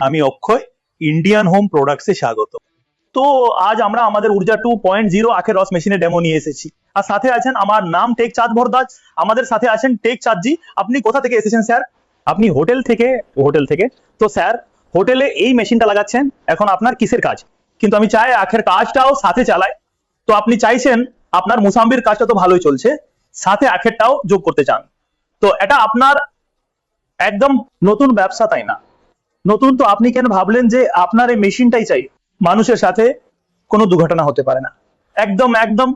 আমি অক্ষয়, Indian home প্রোডাক্টসে স্বাগত। তো আজ আমরা আমাদের ঊর্জা 2.0 আখের রস মেশিনের ডেমো নিয়ে এসেছি। আর সাথে আছেন, আমার নাম টেক চাঁদ ভরদ্বাজ, আমাদের সাথে আছেন টেক চাঁদজি। আপনি কোথা থেকে এসেছেন স্যার? আপনি হোটেল থেকে। তো স্যার, হোটেলে এই মেশিনটা লাগাচ্ছেন, এখন আপনার কিসের কাজ? কিন্তু আমি চাই আখের কাজটাও সাথে চালায়। তো আপনি চাইছেন আপনার মুসাম্বির কাজটা তো ভালোই চলছে, সাথে আখেরটাও যোগ করতে চান। তো এটা আপনার একদম নতুন ব্যবসা, তাই না? নতুন তো আপনি কেন ভাবলেন যে আপনার এই মেশিনটাই চাই? মানুষের সাথে কোনো দুর্ঘটনা হতে পারে না, একদম একদম।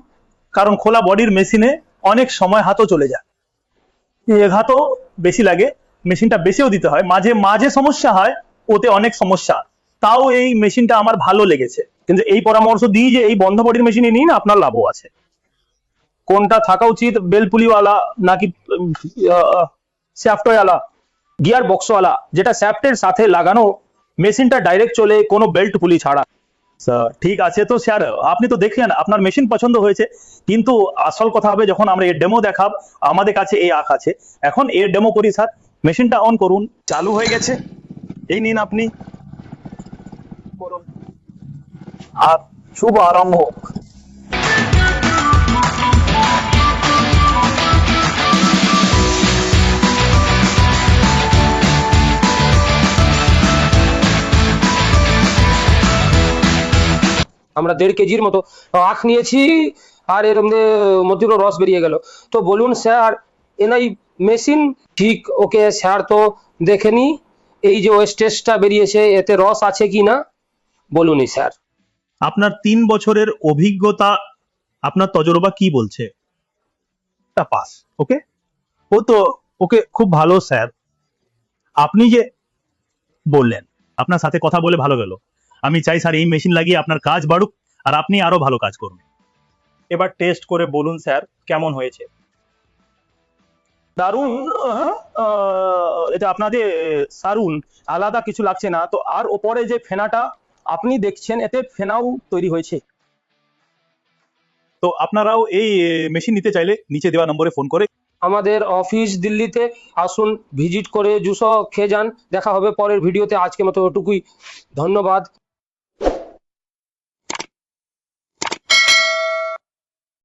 কারণ খোলা বডির মেশিনে অনেক সময় হাতও চলে যায়, ঘাতও বেশি লাগে, মেশিনটা বেশিও দিতে হয়, মাঝে মাঝে সমস্যা হয়, ওতে অনেক সমস্যা। তাও এই মেশিনটা আমার ভালো লেগেছে, কিন্তু এই পরামর্শ দিই যে এই বন্ধ বডির মেশিনে নিন, আপনার লাভও আছে। কোনটা থাকা উচিত, বেলপুলিওয়ালা নাকি শ্যাফটওয়ালা, গিয়ার বক্সওয়ালা, যেটা শ্যাফটের সাথে লাগানো, মেশিনটা ডাইরেক্ট চলে কোনো বেল্ট পুলি ছাড়া? স্যার ঠিক আছে, তো স্যার আপনি তো দেখলেন আপনার মেশিন পছন্দ হয়েছে, কিন্তু আসল কথা হবে যখন আমরা এর ডেমো দেখাব। আমাদের কাছে এই আখ আছে, এখন এর ডেমো করি স্যার। মেশিনটা অন করুন, চালু হয়ে গেছে, এই নিন আপনি করুন, আর শুভ আরম্ভ হোক। আমরা 1.5 কেজির মতো আখ নিয়েছি, আর এর মধ্যে রস বেরিয়ে গেল। তো বলুন স্যার, এনাই মেশিন ঠিক ওকে স্যার তো দেখেনি, এই যে ওয়েস্টেজটা বেরিয়েছে এতে রস আছে কি না বলুনই স্যার। আপনার 3 বছরের অভিজ্ঞতা, আপনার তজরবা কি বলছে? তা পাস, ওকে। ও তো ওকে, খুব ভালো স্যার। আপনি যে বললেন, আপনার সাথে কথা বলে ভালো গেল। আমি চাই স্যার এই মেশিন লাগিয়ে আপনার কাজ বাড়ুক, আর আপনি আরো ভালো কাজ করুন। এবার টেস্ট করে বলুন স্যার কেমন হয়েছে। দারুণ, এটা আপনাদের সারুন, আলাদা কিছু লাগছে না তো। আর ওপরে যে ফেনাটা আপনি দেখছেন, এতে ফেনাও তৈরি হয়েছে। তো আপনারাও এই মেশিন নিতে চাইলে নিচে দেওয়া নম্বরে ফোন করে আমাদের অফিস দিল্লিতে আসুন, ভিজিট করে জুসও খেয়ে যান। দেখা হবে পরের ভিডিওতে, আজকের মতো ওটুকুই, ধন্যবাদ।